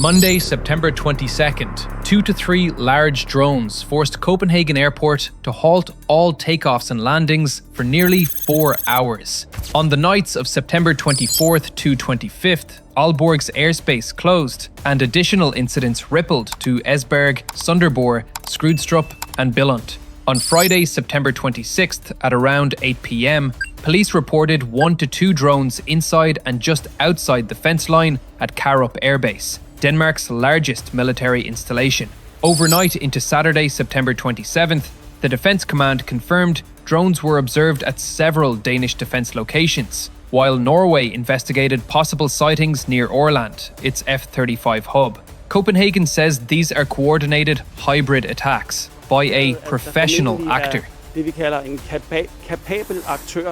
Monday, September 22nd, 2 to 3 large drones forced Copenhagen Airport to halt all takeoffs and landings for nearly 4 hours. On the nights of September 24th to 25th, Aalborg's airspace closed and additional incidents rippled to Esbjerg, Sønderborg, Skrydstrup and Billund. On Friday, September 26th at around 8 p.m, police reported 1 to 2 drones inside and just outside the fence line at Karup Air Base, Denmark's largest military installation. Overnight into Saturday, September 27th, the Defence Command confirmed drones were observed at several Danish defence locations, while Norway investigated possible sightings near Årland, its F-35 hub. Copenhagen says these are coordinated hybrid attacks by a professional actor,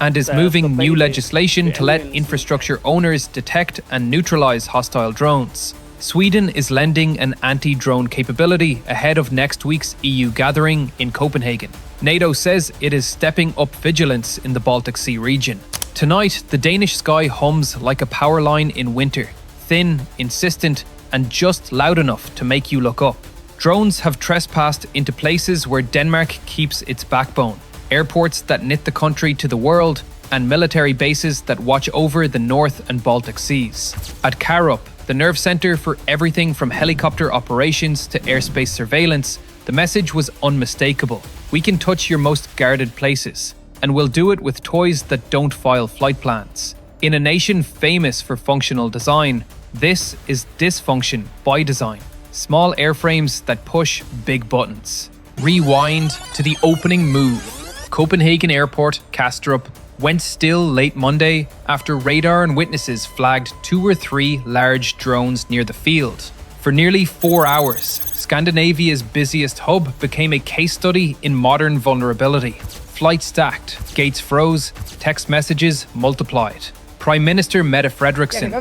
and is moving new legislation to let infrastructure owners detect and neutralize hostile drones. Sweden is lending an anti-drone capability ahead of next week's EU gathering in Copenhagen. NATO says it is stepping up vigilance in the Baltic Sea region. Tonight, the Danish sky hums like a power line in winter, thin, insistent, and just loud enough to make you look up. Drones have trespassed into places where Denmark keeps its backbone, airports that knit the country to the world, and military bases that watch over the North and Baltic Seas. At Karup, the nerve center for everything from helicopter operations to airspace surveillance, the message was unmistakable. We can touch your most guarded places, and we'll do it with toys that don't file flight plans. In a nation famous for functional design, this is dysfunction by design. Small airframes that push big buttons. Rewind to the opening move. Copenhagen Airport, Kastrup, went still late Monday after radar and witnesses flagged 2 or 3 large drones near the field. For nearly 4 hours, Scandinavia's busiest hub became a case study in modern vulnerability. Flights stacked, gates froze, text messages multiplied. Prime Minister Mette Frederiksen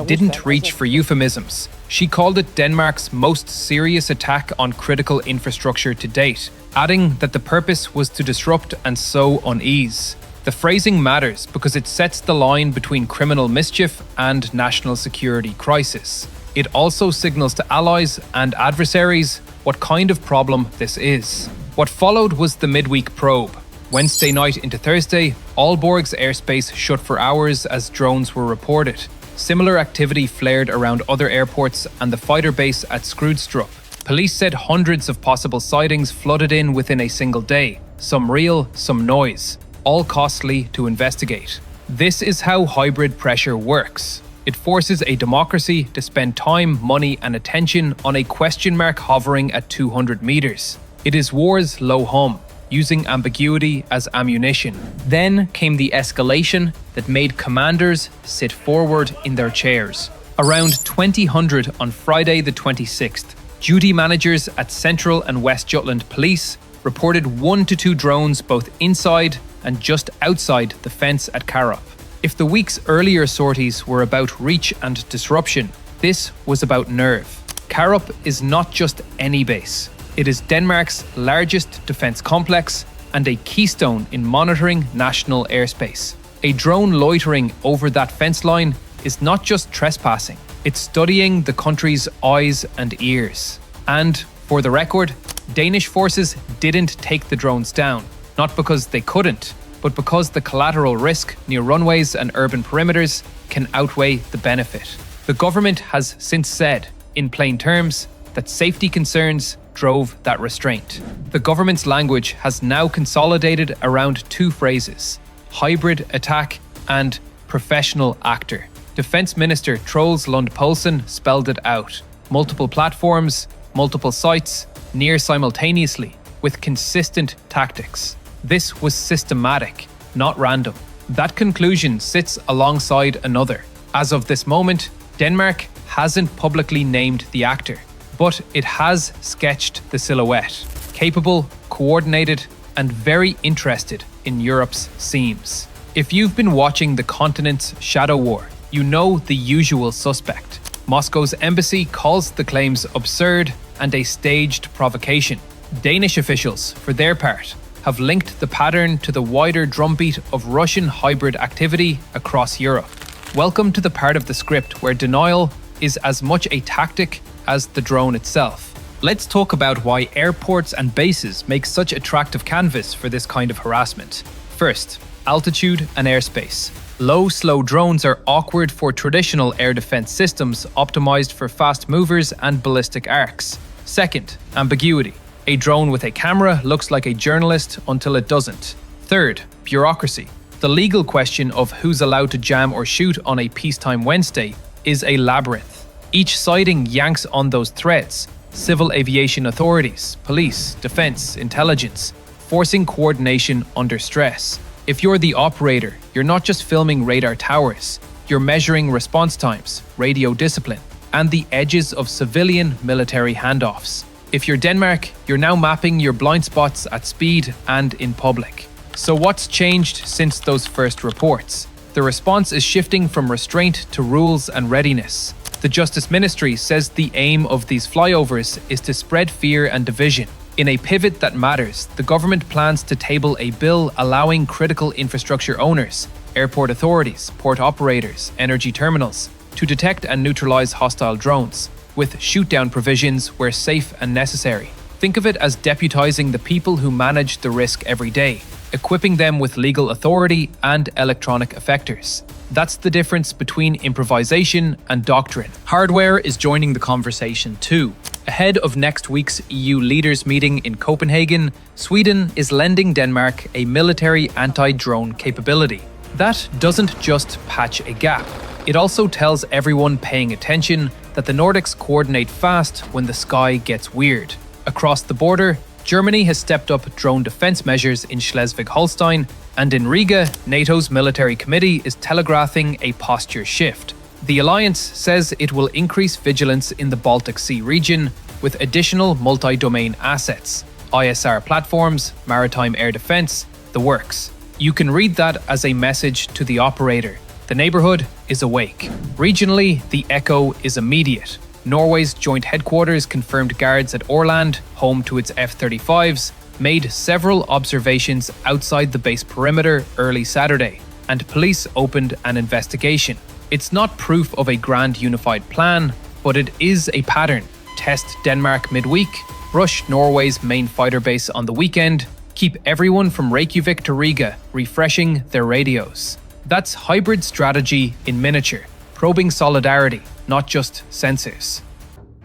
didn't reach for euphemisms. She called it Denmark's most serious attack on critical infrastructure to date, adding that the purpose was to disrupt and sow unease. The phrasing matters because it sets the line between criminal mischief and national security crisis. It also signals to allies and adversaries what kind of problem this is. What followed was the Midweek probe. Wednesday night into Thursday, Aalborg's airspace shut for hours as drones were reported. Similar activity flared around other airports and the fighter base at Skrydstrup. Police said hundreds of possible sightings flooded in within a single day, some real, some noise, all costly to investigate. This is how hybrid pressure works. It forces a democracy to spend time, money and attention on a question mark hovering at 200 meters. It is war's low hum, using ambiguity as ammunition. Then came the escalation that made commanders sit forward in their chairs. Around 2000 on Friday the 26th, duty managers at Central and West Jutland Police reported 1 to 2 drones both inside and just outside the fence at Karup. If the week's earlier sorties were about reach and disruption, this was about nerve. Karup is not just any base. It is Denmark's largest defence complex and a keystone in monitoring national airspace. A drone loitering over that fence line is not just trespassing, it's studying the country's eyes and ears. And, for the record, Danish forces didn't take the drones down, not because they couldn't, but because the collateral risk near runways and urban perimeters can outweigh the benefit. The government has since said, in plain terms, that safety concerns drove that restraint. The government's language has now consolidated around 2 phrases: hybrid attack and professional actor. Defence Minister Troels Lund Poulsen spelled it out. Multiple platforms, multiple sites, near simultaneously, with consistent tactics. This was systematic, not random. That conclusion sits alongside another. As of this moment, Denmark hasn't publicly named the actor, but it has sketched the silhouette, capable, coordinated, and very interested in Europe's seams. If you've been watching the continent's shadow war, you know the usual suspect. Moscow's embassy calls the claims absurd and a staged provocation. Danish officials, for their part, have linked the pattern to the wider drumbeat of Russian hybrid activity across Europe. Welcome to the part of the script where denial is as much a tactic as the drone itself. Let's talk about why airports and bases make such attractive canvas for this kind of harassment. First, altitude and airspace. Low, slow drones are awkward for traditional air defense systems optimized for fast movers and ballistic arcs. Second, ambiguity. A drone with a camera looks like a journalist until it doesn't. Third, bureaucracy. The legal question of who's allowed to jam or shoot on a peacetime Wednesday is a labyrinth. Each siding yanks on those threads: civil aviation authorities, police, defense, intelligence, forcing coordination under stress. If you're the operator, you're not just filming radar towers, you're measuring response times, radio discipline, and the edges of civilian-military handoffs. If you're Denmark, you're now mapping your blind spots at speed and in public. So what's changed since those first reports? The response is shifting from restraint to rules and readiness. The Justice Ministry says the aim of these flyovers is to spread fear and division. In a pivot that matters, the government plans to table a bill allowing critical infrastructure owners, airport authorities, port operators, energy terminals, to detect and neutralize hostile drones, with shoot-down provisions where safe and necessary. Think of it as deputizing the people who manage the risk every day, equipping them with legal authority and electronic effectors. That's the difference between improvisation and doctrine. Hardware is joining the conversation too. Ahead of next week's EU leaders meeting in Copenhagen, Sweden is lending Denmark a military anti-drone capability. That doesn't just patch a gap. It also tells everyone paying attention that the Nordics coordinate fast when the sky gets weird. Across the border, Germany has stepped up drone defense measures in Schleswig-Holstein, and in Riga, NATO's military committee is telegraphing a posture shift. The alliance says it will increase vigilance in the Baltic Sea region with additional multi-domain assets, ISR platforms, maritime air defense, the works. You can read that as a message to the operator. The neighborhood is awake. Regionally, the echo is immediate. Norway's joint headquarters confirmed guards at Åland, home to its F-35s, made several observations outside the base perimeter early Saturday, and police opened an investigation. It's not proof of a grand unified plan, but it is a pattern. Test Denmark midweek, rush Norway's main fighter base on the weekend, keep everyone from Reykjavik to Riga refreshing their radios. That's hybrid strategy in miniature, probing solidarity, not just sensors.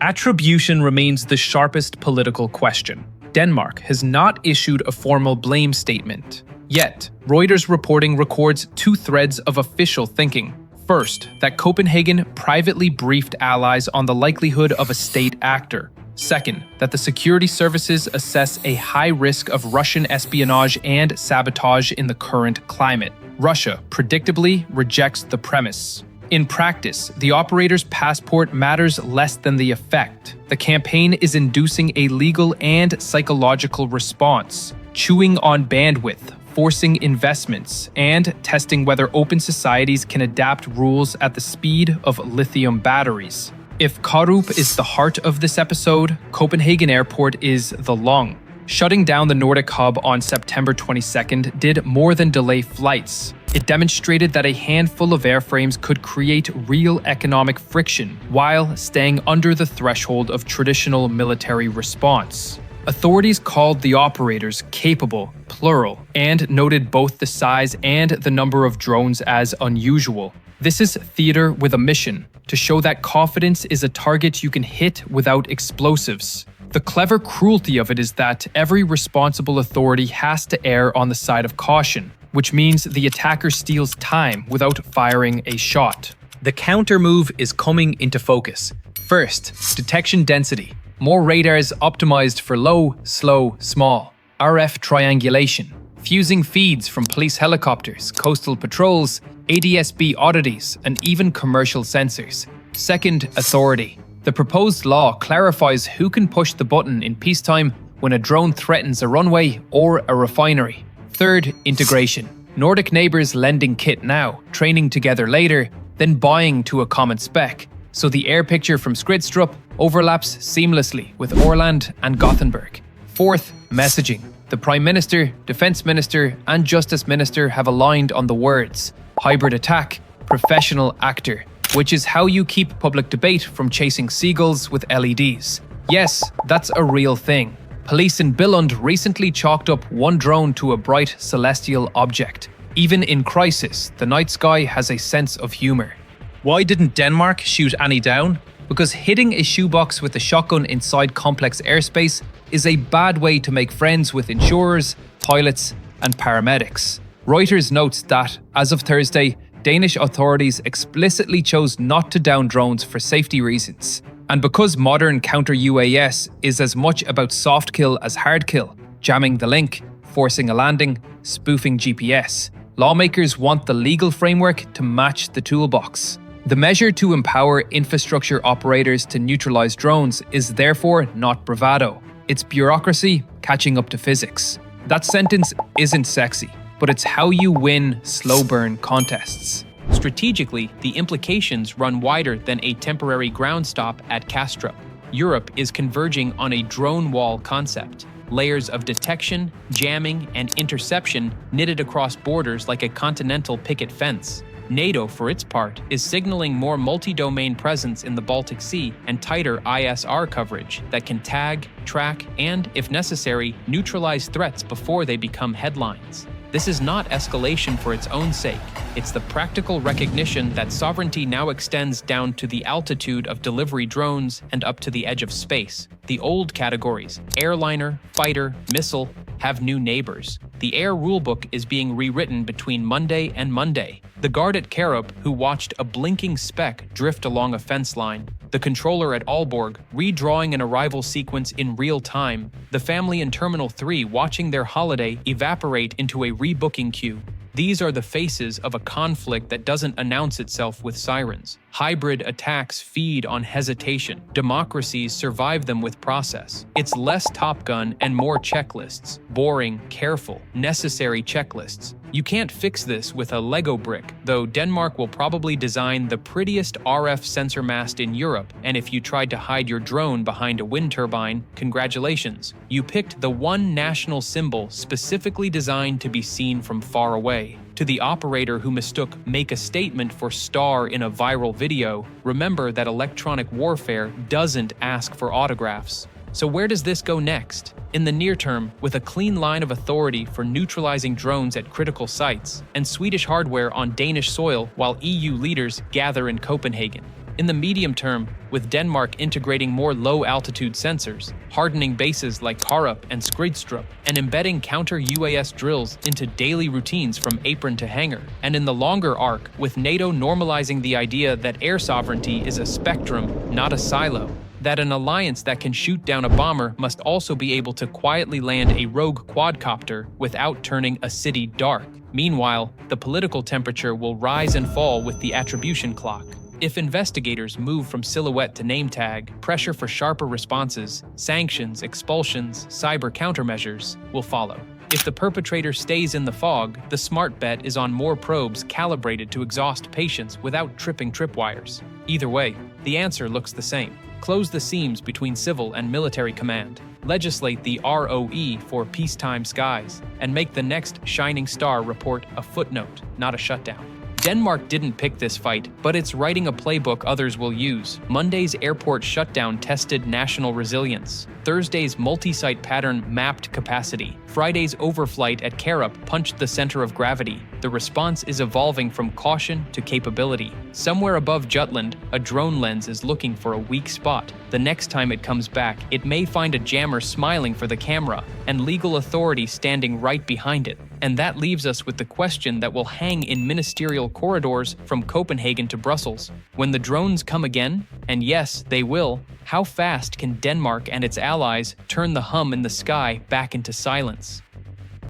Attribution remains the sharpest political question. Denmark has not issued a formal blame statement. Yet, Reuters reporting records two threads of official thinking. First, that Copenhagen privately briefed allies on the likelihood of a state actor. Second, that the security services assess a high risk of Russian espionage and sabotage in the current climate. Russia predictably rejects the premise. In practice, the operator's passport matters less than the effect. The campaign is inducing a legal and psychological response, chewing on bandwidth, forcing investments, and testing whether open societies can adapt rules at the speed of lithium batteries. If Karup is the heart of this episode, Copenhagen Airport is the lung. Shutting down the Nordic hub on September 22nd did more than delay flights. It demonstrated that a handful of airframes could create real economic friction while staying under the threshold of traditional military response. Authorities called the operators capable, plural, and noted both the size and the number of drones as unusual. This is theater with a mission, to show that confidence is a target you can hit without explosives. The clever cruelty of it is that every responsible authority has to err on the side of caution, which means the attacker steals time without firing a shot. The countermove is coming into focus. First, detection density. More radars optimized for low, slow, small. RF triangulation. Fusing feeds from police helicopters, coastal patrols, ADS-B oddities, and even commercial sensors. Second, authority. The proposed law clarifies who can push the button in peacetime when a drone threatens a runway or a refinery. Third, integration. Nordic neighbors lending kit now, training together later, then buying to a common spec, so the air picture from Skrydstrup overlaps seamlessly with Åland and Gothenburg. Fourth, messaging. The Prime Minister, Defence Minister, and Justice Minister have aligned on the words hybrid attack, professional actor, which is how you keep public debate from chasing seagulls with LEDs. Yes, that's a real thing. Police in Billund recently chalked up one drone to a bright celestial object. Even in crisis, the night sky has a sense of humor. Why didn't Denmark shoot any down? Because hitting a shoebox with a shotgun inside complex airspace is a bad way to make friends with insurers, pilots, and paramedics. Reuters notes that, as of Thursday, Danish authorities explicitly chose not to down drones for safety reasons. And because modern counter-UAS is as much about soft kill as hard kill, jamming the link, forcing a landing, spoofing GPS, lawmakers want the legal framework to match the toolbox. The measure to empower infrastructure operators to neutralize drones is therefore not bravado. It's bureaucracy catching up to physics. That sentence isn't sexy, but it's how you win slow-burn contests. Strategically, the implications run wider than a temporary ground stop at Skrydstrup. Europe is converging on a drone wall concept. Layers of detection, jamming, and interception knitted across borders like a continental picket fence. NATO, for its part, is signaling more multi-domain presence in the Baltic Sea and tighter ISR coverage that can tag, track, and, if necessary, neutralize threats before they become headlines. This is not escalation for its own sake. It's the practical recognition that sovereignty now extends down to the altitude of delivery drones and up to the edge of space. The old categories, airliner, fighter, missile, have new neighbors. The air rulebook is being rewritten between Monday and Monday. The guard at Karup, who watched a blinking speck drift along a fence line. The controller at Aalborg, redrawing an arrival sequence in real time. The family in Terminal 3 watching their holiday evaporate into a rebooking queue. These are the faces of a conflict that doesn't announce itself with sirens. Hybrid attacks feed on hesitation. Democracies survive them with process. It's less Top Gun and more checklists. Boring, careful, necessary checklists. You can't fix this with a Lego brick, though Denmark will probably design the prettiest RF sensor mast in Europe, and if you tried to hide your drone behind a wind turbine, congratulations. You picked the one national symbol specifically designed to be seen from far away. To the operator who mistook "make a statement" for "star" in a viral video, remember that electronic warfare doesn't ask for autographs. So where does this go next? In the near term, with a clean line of authority for neutralizing drones at critical sites, and Swedish hardware on Danish soil while EU leaders gather in Copenhagen. In the medium term, with Denmark integrating more low-altitude sensors, hardening bases like Karup and Skrydstrup, and embedding counter-UAS drills into daily routines from apron to hangar. And in the longer arc, with NATO normalizing the idea that air sovereignty is a spectrum, not a silo. That an alliance that can shoot down a bomber must also be able to quietly land a rogue quadcopter without turning a city dark. Meanwhile, the political temperature will rise and fall with the attribution clock. If investigators move from silhouette to name tag, pressure for sharper responses, sanctions, expulsions, cyber countermeasures will follow. If the perpetrator stays in the fog, the smart bet is on more probes calibrated to exhaust patience without tripping tripwires. Either way, the answer looks the same. Close the seams between civil and military command. Legislate the ROE for peacetime skies, and make the next shining star report a footnote, not a shutdown. Denmark didn't pick this fight, but it's writing a playbook others will use. Monday's airport shutdown tested national resilience. Thursday's multi-site pattern mapped capacity. Friday's overflight at Karup punched the center of gravity. The response is evolving from caution to capability. Somewhere above Jutland, a drone lens is looking for a weak spot. The next time it comes back, it may find a jammer smiling for the camera, and legal authority standing right behind it. And that leaves us with the question that will hang in ministerial corridors from Copenhagen to Brussels. When the drones come again, and yes, they will, how fast can Denmark and its allies turn the hum in the sky back into silence?